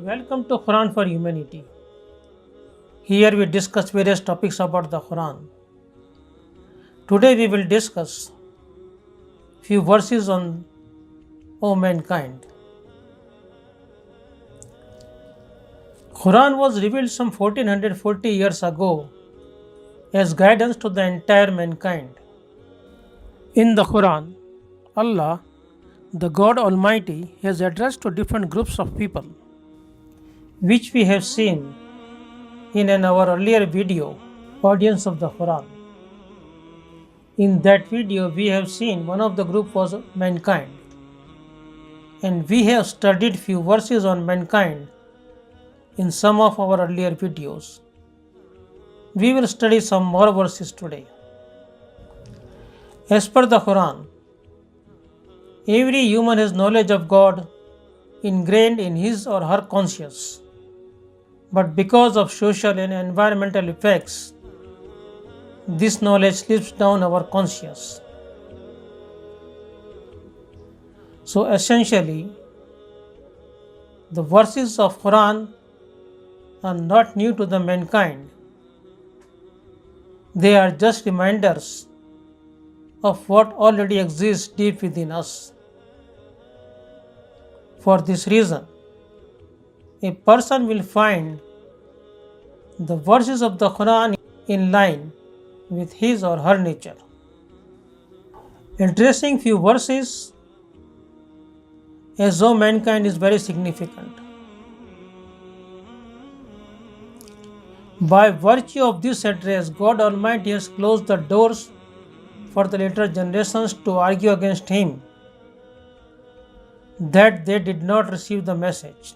Welcome to Quran for Humanity. Here we discuss various topics about the Quran. Today we will discuss few verses on O mankind. Quran was revealed some 1440 years ago as guidance to the entire mankind. In the Quran, Allah, the God Almighty, has addressed to different groups of people, which we have seen in our earlier video, Audience of the Quran. In that video, we have seen one of the group was mankind, and we have studied few verses on mankind in some of our earlier videos. We will study some more verses today. As per the Quran, every human has knowledge of God ingrained in his or her conscience. But because of social and environmental effects, this knowledge slips down our conscience. So essentially, the verses of Quran are not new to the mankind. They are just reminders of what already exists deep within us. For this reason, a person will find the verses of the Quran in line with his or her nature. Addressing few verses as though mankind is very significant. By virtue of this address, God Almighty has closed the doors for the later generations to argue against Him that they did not receive the message.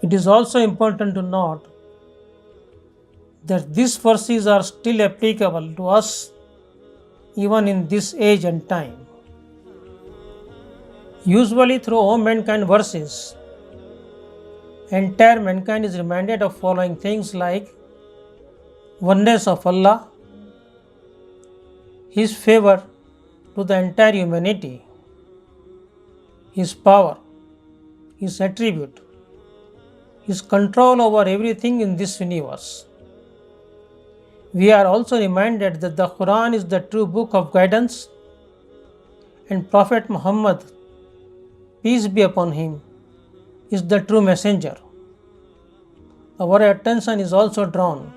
It is also important to note that these verses are still applicable to us even in this age and time. Usually through O mankind verses, entire mankind is reminded of following things like oneness of Allah, His favor to the entire humanity, His power, His attribute, His control over everything in this universe. We are also reminded that the Quran is the true book of guidance and Prophet Muhammad, peace be upon him, is the true messenger. Our attention is also drawn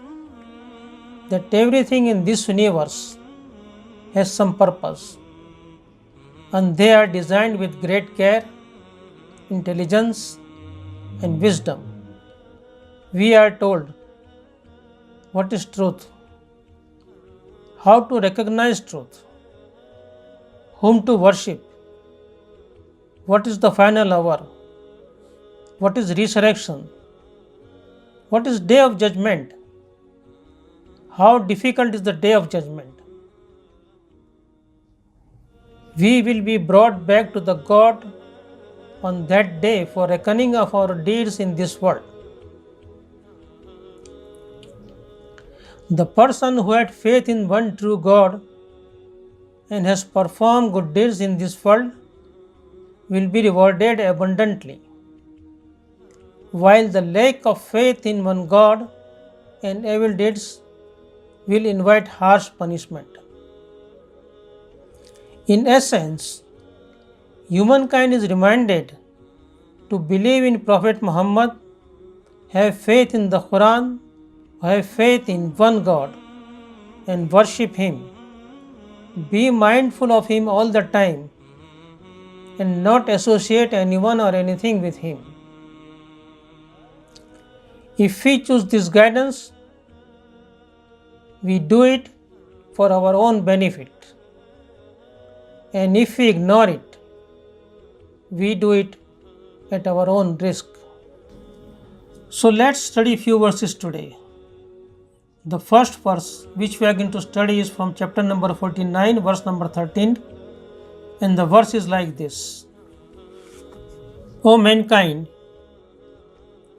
that everything in this universe has some purpose, and they are designed with great care, intelligence, and wisdom. We are told what is truth, how to recognize truth, whom to worship, what is the final hour, what is resurrection, what is day of judgment, how difficult is the day of judgment. We will be brought back to the God on that day for reckoning of our deeds in this world. The person who had faith in one true God and has performed good deeds in this world will be rewarded abundantly, while the lack of faith in one God and evil deeds will invite harsh punishment. In essence, humankind is reminded to believe in Prophet Muhammad, have faith in the Quran, have faith in one God, and worship Him. Be mindful of Him all the time and not associate anyone or anything with Him. If we choose this guidance, We do it for our own benefit. And if we ignore it, we do it at our own risk. So let's study few verses today. The first verse which we are going to study is from chapter number 49, verse number 13, and the verse is like this. O mankind,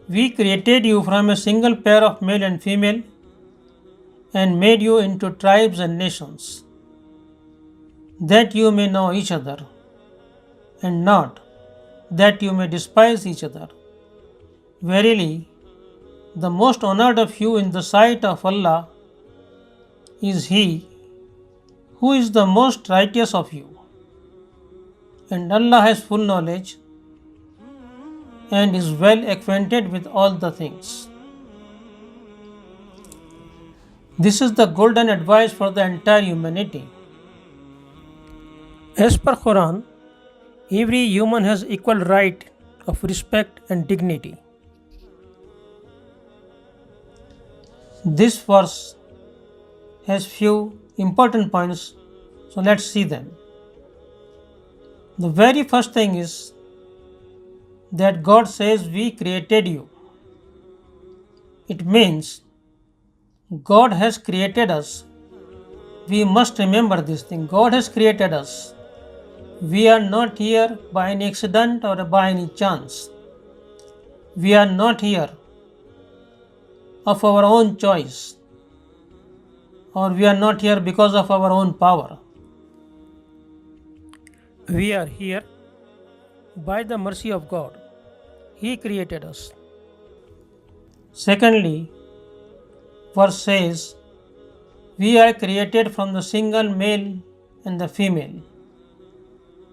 we created you from a single pair of male and female and made you into tribes and nations, that you may know each other, and not that you may despise each other. Verily, the most honored of you in the sight of Allah is He who is the most righteous of you, and Allah has full knowledge and is well acquainted with all the things. This is the golden advice for the entire humanity. As per Quran, every human has equal right of respect and dignity. This verse has few important points, so let's see them. The very first thing is that God says we created you. It means God has created us. We must remember this thing. God has created us. We are not here by any accident or by any chance. We are not here of our own choice, or we are not here because of our own power. We are here by the mercy of God. He created us. Secondly, verse says, we are created from the single male and the female.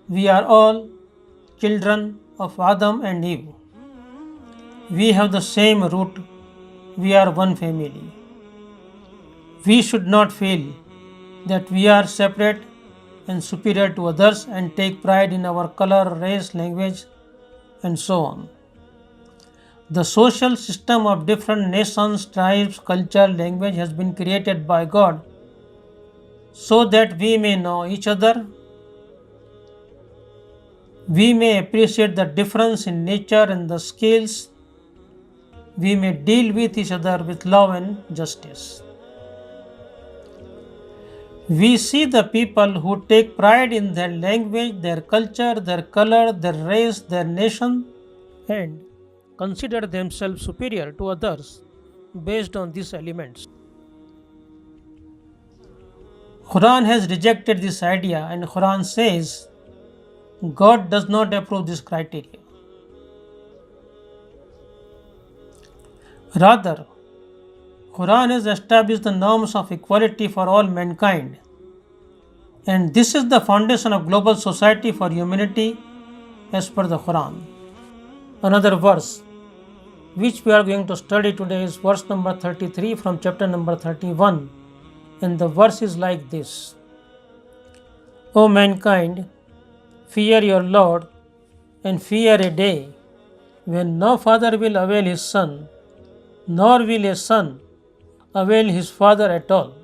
We are all children of Adam and Eve. We have the same root. We are one family. We should not feel that we are separate and superior to others and take pride in our color, race, language, and so on. The social system of different nations, tribes, culture, language has been created by God so that we may know each other. We may appreciate the difference in nature and the skills. We may deal with each other with love and justice. We see the people who take pride in their language, their culture, their color, their race, their nation, and consider themselves superior to others based on these elements. Quran has rejected this idea, and Quran says God does not approve this criteria. Rather, Quran has established the norms of equality for all mankind, and this is the foundation of global society for humanity as per the Quran. Another verse which we are going to study today is verse number 33 from chapter number 31, and the verse is like this. O mankind, fear your Lord and fear a day when no father will avail his son, nor will a son avail his father at all.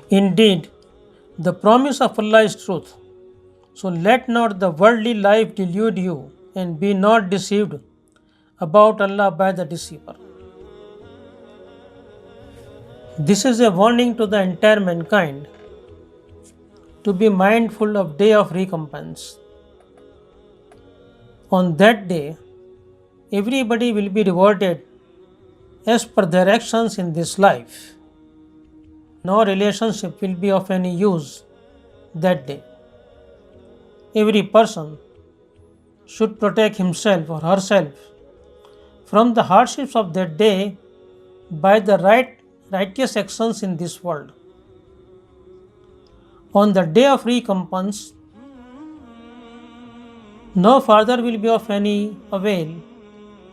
Indeed, the promise of Allah is truth. So let not the worldly life delude you, and be not deceived about Allah by the deceiver. This is a warning to the entire mankind to be mindful of day of recompense. On that day, everybody will be rewarded as per their actions in this life. No relationship will be of any use that day. Every person should protect himself or herself from the hardships of that day by the righteous actions in this world. On the day of recompense, no father will be of any avail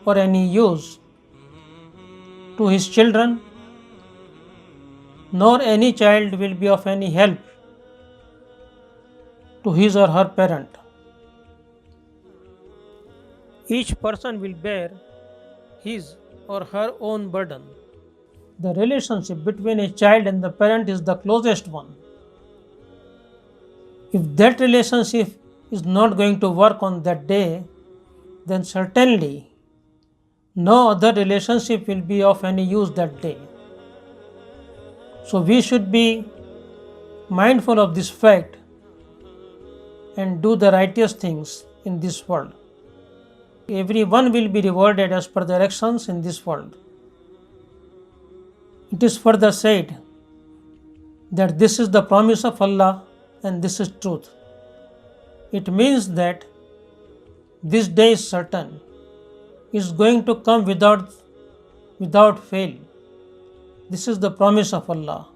or any use to his children, nor any child will be of any help to his or her parent. Each person will bear his or her own burden. The relationship between a child and the parent is the closest one. If that relationship is not going to work on that day, then certainly no other relationship will be of any use that day. So we should be mindful of this fact and do the righteous things in this world. Everyone will be rewarded as per their actions in this world. It is further said that this is the promise of Allah and this is truth. It means that this day is certain, is going to come without fail. This is the promise of Allah.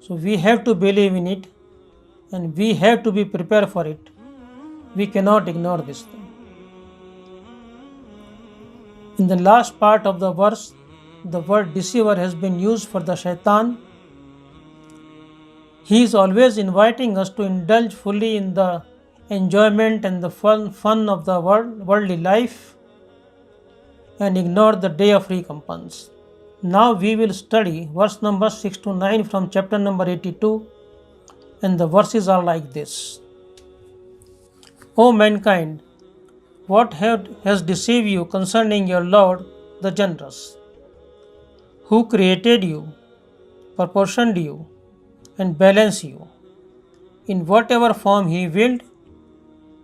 So we have to believe in it and we have to be prepared for it. We cannot ignore this thing. In the last part of the verse, the word deceiver has been used for the shaitan. He is always inviting us to indulge fully in the enjoyment and the fun of the worldly life and ignore the day of recompense. Now we will study verse number 6 to 9 from chapter number 82, and the verses are like this. O mankind, what has deceived you concerning your Lord, the generous, who created you, proportioned you, and balanced you? In whatever form He willed,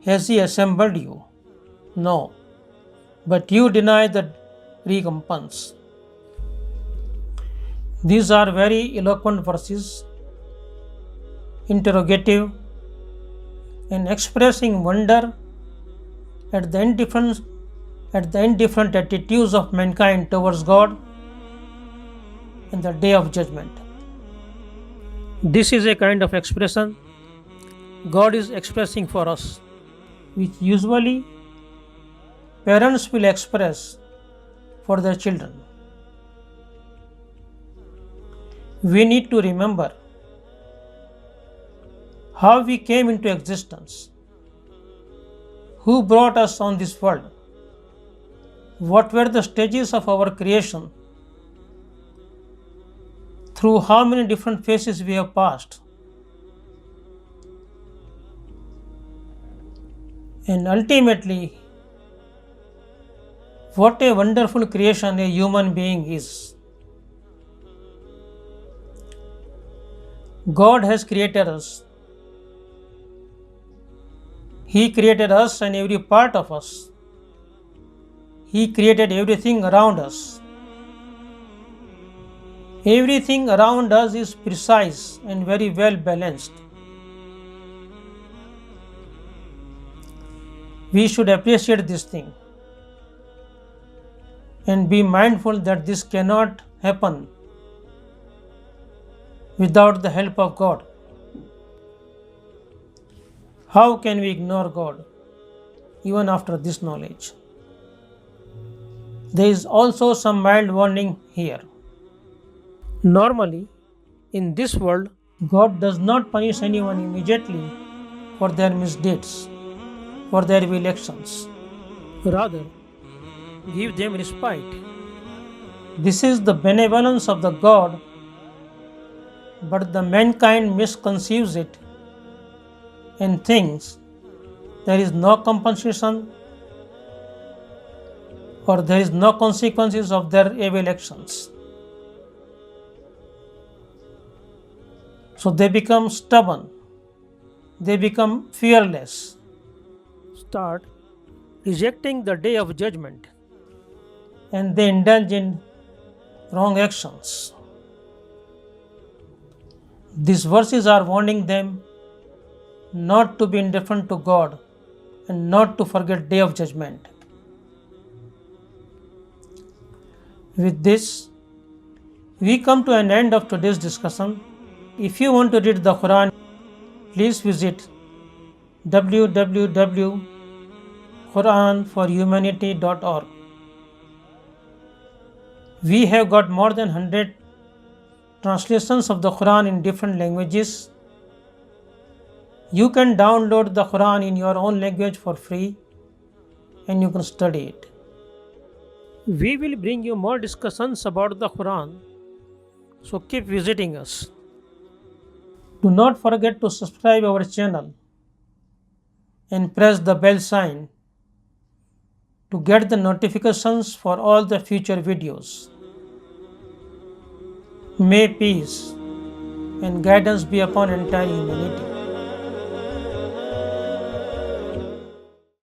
has He assembled you? No, but you deny the recompense. These are very eloquent verses, interrogative, and expressing wonder at the indifferent attitudes of mankind towards God and the day of judgment. This is a kind of expression God is expressing for us, which usually parents will express for their children. We need to remember how we came into existence, who brought us on this world, what were the stages of our creation, through how many different phases we have passed, and ultimately what a wonderful creation a human being is. God has created us. He created us and every part of us. He created everything around us. Everything around us is precise and very well balanced. We should appreciate this thing and be mindful that this cannot happen without the help of God. How can we ignore God even after this knowledge? There is also some mild warning here. Normally, in this world, God does not punish anyone immediately for their misdeeds, for their evil actions. Rather, give them respite. This is the benevolence of the God, but the mankind misconceives it and thinks there is no compensation or there is no consequences of their evil actions. So they become stubborn, they become fearless, start rejecting the day of judgment, and they indulge in wrong actions. These verses are warning them not to be indifferent to God and not to forget day of judgment. With this, we come to an end of today's discussion. If you want to read the Quran, please visit www.quranforhumanity.org. We have got more than 100 translations of the Quran in different languages. You can download the Quran in your own language for free and you can study it. We will bring you more discussions about the Quran So keep visiting us. Do not forget to subscribe our channel and press the bell sign to get the notifications for all the future videos. May peace and guidance be upon entire humanity.